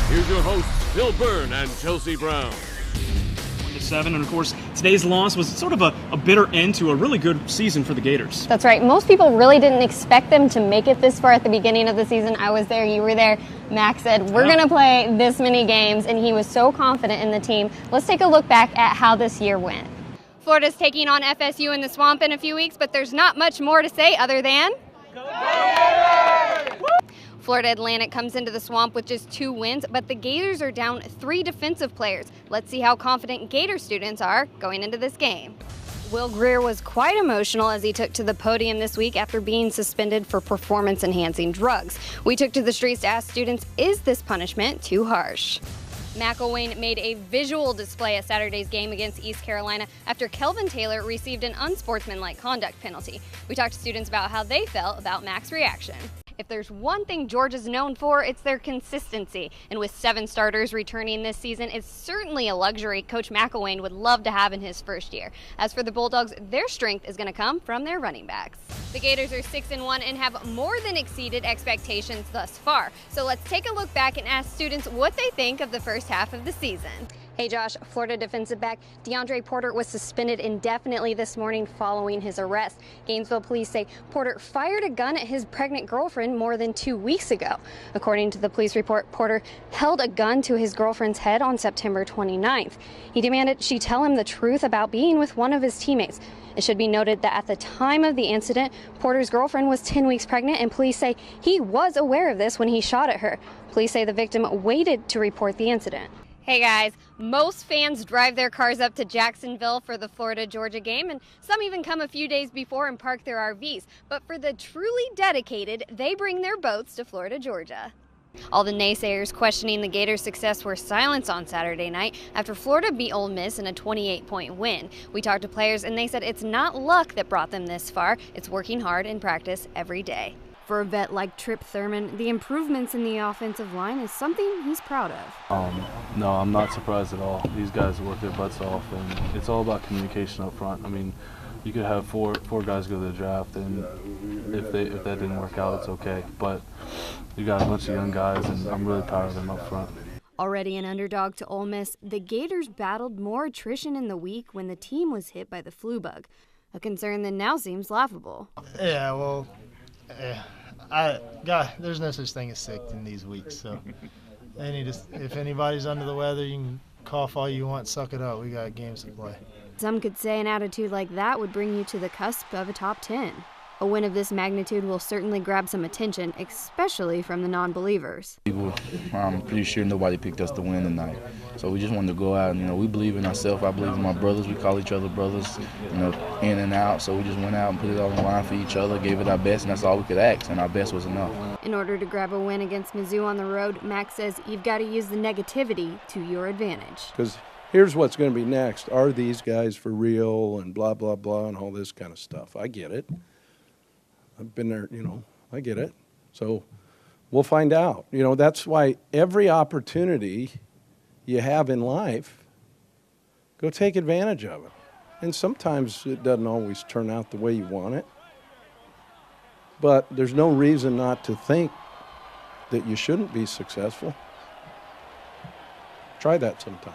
Here's your hosts, Phil Byrne and Chelsea Brown. 7, and of course, today's loss was sort of a bitter end to a really good season for the Gators. That's right. Most people really didn't expect them to make it this far at the beginning of the season. I was there, you were there. Max said, we're going to play this many games, and he was so confident in the team. Let's take a look back at how this year went. Florida's taking on FSU in the Swamp in a few weeks, but there's not much more to say other than... Go Gators! Florida Atlantic comes into the Swamp with just 2 wins, but the Gators are down 3 defensive players. Let's see how confident Gator students are going into this game. Will Greer was quite emotional as he took to the podium this week after being suspended for performance-enhancing drugs. We took to the streets to ask students, is this punishment too harsh? McElwain made a visual display at Saturday's game against East Carolina after Kelvin Taylor received an unsportsmanlike conduct penalty. We talked to students about how they felt about Mac's reaction. If there's one thing Georgia's known for, it's their consistency. And with 7 starters returning this season, it's certainly a luxury Coach McElwain would love to have in his first year. As for the Bulldogs, their strength is going to come from their running backs. The Gators are 6-1 and have more than exceeded expectations thus far. So let's take a look back and ask students what they think of the first half of the season. Hey Josh, Florida defensive back DeAndre Porter was suspended indefinitely this morning following his arrest. Gainesville police say Porter fired a gun at his pregnant girlfriend more than 2 weeks ago. According to the police report, Porter held a gun to his girlfriend's head on September 29th. He demanded she tell him the truth about being with one of his teammates. It should be noted that at the time of the incident, Porter's girlfriend was 10 weeks pregnant, and police say he was aware of this when he shot at her. Police say the victim waited to report the incident. Hey guys, most fans drive their cars up to Jacksonville for the Florida-Georgia game, and some even come a few days before and park their RVs. But for the truly dedicated, they bring their boats to Florida, Georgia. All the naysayers questioning the Gators' success were silenced on Saturday night after Florida beat Ole Miss in a 28-point win. We talked to players, and they said it's not luck that brought them this far. It's working hard in practice every day. For a vet like Trip Thurman, the improvements in the offensive line is something he's proud of. No, I'm not surprised at all. These guys work their butts off, and it's all about communication up front. I mean, you could have four guys go to the draft, and if that didn't work out, it's okay. But you got a bunch of young guys, and I'm really proud of them up front. Already an underdog to Ole Miss, the Gators battled more attrition in the week when the team was hit by the flu bug, a concern that now seems laughable. Yeah, well, there's no such thing as sick in these weeks, so they need to, if anybody's under the weather, you can cough all you want, suck it up. We got games to play. Some could say an attitude like that would bring you to the cusp of a top 10. A win of this magnitude will certainly grab some attention, especially from the non-believers. I'm pretty sure nobody picked us to win tonight. So we just wanted to go out and, we believe in ourselves. I believe in my brothers. We call each other brothers, in and out. So we just went out and put it all on the line for each other, gave it our best, and that's all we could ask, and our best was enough. In order to grab a win against Mizzou on the road, Max says you've got to use the negativity to your advantage. Because here's what's going to be next. Are these guys for real and blah, blah, blah, and all this kind of stuff. I get it. I've been there, I get it. So we'll find out. That's why every opportunity you have in life, go take advantage of it. And sometimes it doesn't always turn out the way you want it. But there's no reason not to think that you shouldn't be successful. Try that sometime.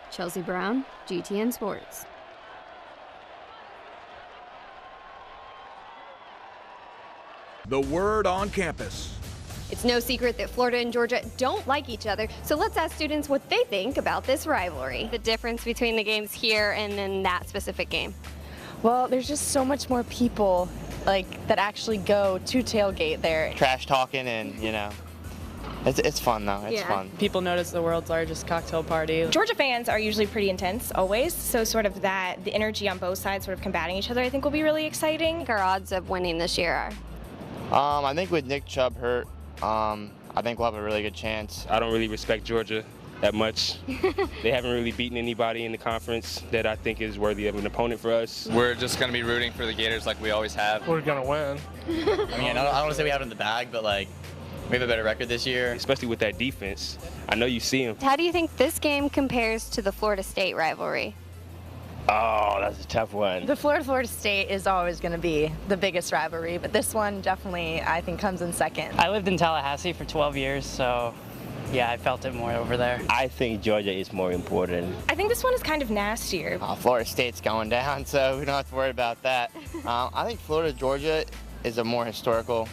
Chelsea Brown, GTN Sports. The word on campus. It's no secret that Florida and Georgia don't like each other, so let's ask students what they think about this rivalry. The difference between the games here and then that specific game. Well, there's just so much more people that actually go to tailgate there. Trash talking and, it's fun though, it's fun. People notice the world's largest cocktail party. Georgia fans are usually pretty intense, always, so sort of the energy on both sides sort of combating each other I think will be really exciting. Our odds of winning this year are? I think with Nick Chubb hurt, I think we'll have a really good chance. I don't really respect Georgia that much. They haven't really beaten anybody in the conference that I think is worthy of an opponent for us. We're just going to be rooting for the Gators like we always have. We're going to win. I don't want to say we have it in the bag, but we have a better record this year. Especially with that defense. I know you see them. How do you think this game compares to the Florida State rivalry? Oh, that's a tough one. The Florida State is always going to be the biggest rivalry, but this one definitely, I think, comes in second. I lived in Tallahassee for 12 years, so Yeah, I felt it more over there. I think Georgia is more important. I think this one is kind of nastier. Florida State's going down, so we don't have to worry about that. I think Florida-Georgia is a more historical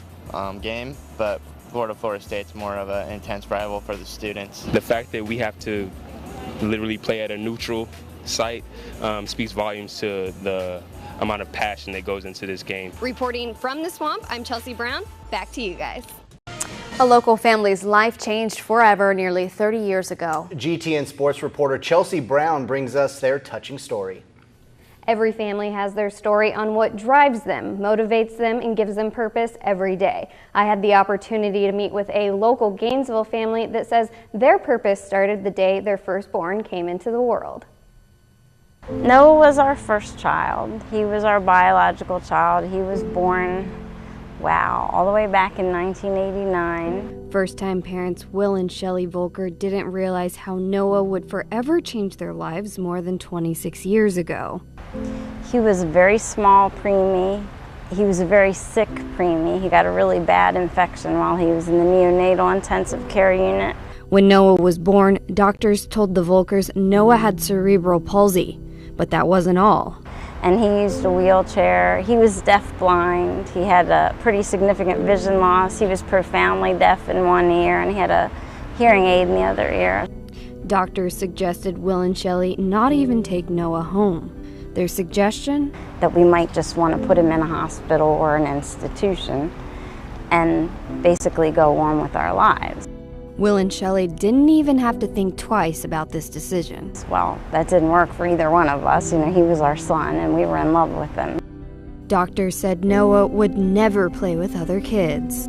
game, but Florida State's more of an intense rival for the students. The fact that we have to literally play at a neutral site speaks volumes to the amount of passion that goes into this game. Reporting from the Swamp, I'm Chelsea Brown. Back to you guys. A local family's life changed forever nearly 30 years ago. GTN sports reporter Chelsea Brown brings us their touching story. Every family has their story on what drives them, motivates them, and gives them purpose every day. I had the opportunity to meet with a local Gainesville family that says their purpose started the day their firstborn came into the world. Noah was our first child. He was our biological child. He was born, wow, all the way back in 1989. First-time parents Will and Shelley Volker didn't realize how Noah would forever change their lives more than 26 years ago. He was a very small preemie. He was a very sick preemie. He got a really bad infection while he was in the neonatal intensive care unit. When Noah was born, doctors told the Volkers Noah had cerebral palsy, but that wasn't all. And he used a wheelchair. He was deafblind. He had a pretty significant vision loss. He was profoundly deaf in one ear, and he had a hearing aid in the other ear. Doctors suggested Will and Shelley not even take Noah home. Their suggestion? That we might just want to put him in a hospital or an institution and basically go on with our lives. Will and Shelley didn't even have to think twice about this decision. Well, that didn't work for either one of us. You know, he was our son and we were in love with him. Doctors said Noah would never play with other kids.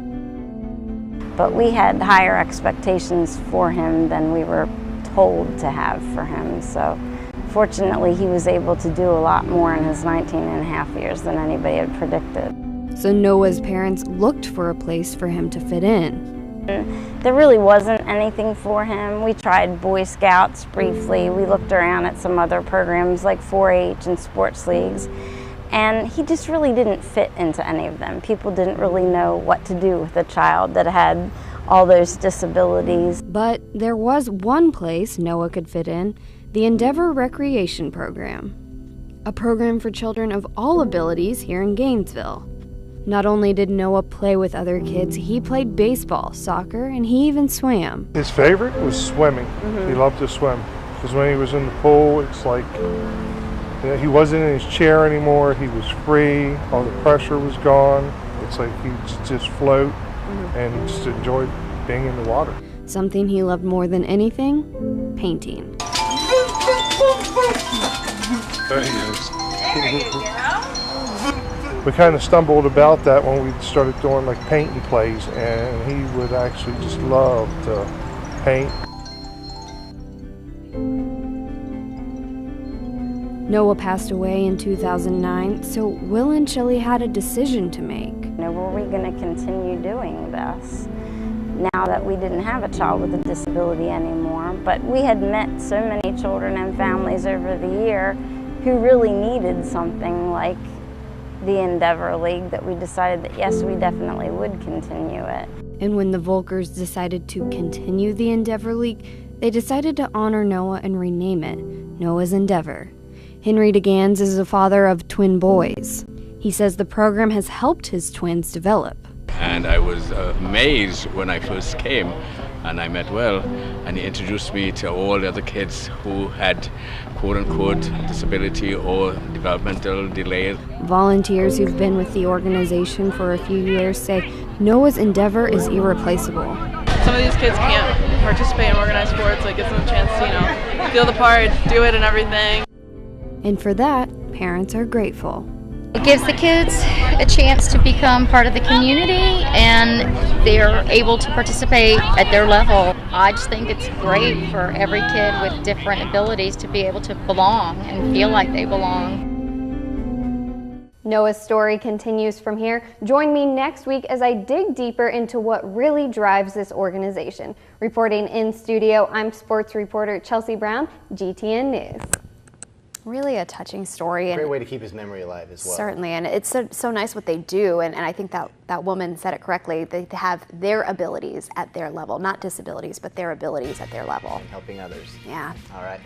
But we had higher expectations for him than we were told to have for him. So fortunately, he was able to do a lot more in his 19 and a half years than anybody had predicted. So Noah's parents looked for a place for him to fit in. There really wasn't anything for him. We tried Boy Scouts briefly. We looked around at some other programs like 4-H and sports leagues, and he just really didn't fit into any of them. People didn't really know what to do with a child that had all those disabilities. But there was one place Noah could fit in, the Endeavor Recreation Program, a program for children of all abilities here in Gainesville. Not only did Noah play with other kids, he played baseball, soccer, and he even swam. His favorite was swimming. He loved to swim. Because when he was in the pool, it's like he wasn't in his chair anymore. He was free. All the pressure was gone. It's like he just float and just enjoyed being in the water. Something he loved more than anything, painting. There he is. We kind of stumbled about that when we started doing like painting plays, and he would actually just love to paint. Noah passed away in 2009, so Will and Shelley had a decision to make. Were we going to continue doing this now that we didn't have a child with a disability anymore? But we had met so many children and families over the year who really needed something like the Endeavor League that we decided that yes, we definitely would continue it. And when the Volkers decided to continue the Endeavor League, they decided to honor Noah and rename it Noah's Endeavor. Henry DeGans is a father of twin boys. He says the program has helped his twins develop. And I was amazed when I first came and I met Will, and he introduced me to all the other kids who had quote-unquote disability or developmental delay. Volunteers who've been with the organization for a few years say Noah's Endeavor is irreplaceable. Some of these kids can't participate in organized sports, so it gives them a chance to, feel the part, do it and everything. And for that, parents are grateful. It gives the kids a chance to become part of the community, and they're able to participate at their level. I just think it's great for every kid with different abilities to be able to belong and feel like they belong. Noah's story continues from here. Join me next week as I dig deeper into what really drives this organization. Reporting in studio, I'm sports reporter Chelsea Brown, GTN News. really a touching story. Great And way to keep his memory alive as well. certainly, and it's so nice what they do, and I think that woman said it correctly. They have their abilities at their level, not disabilities, but their abilities at their level. Helping others. Yeah. All right.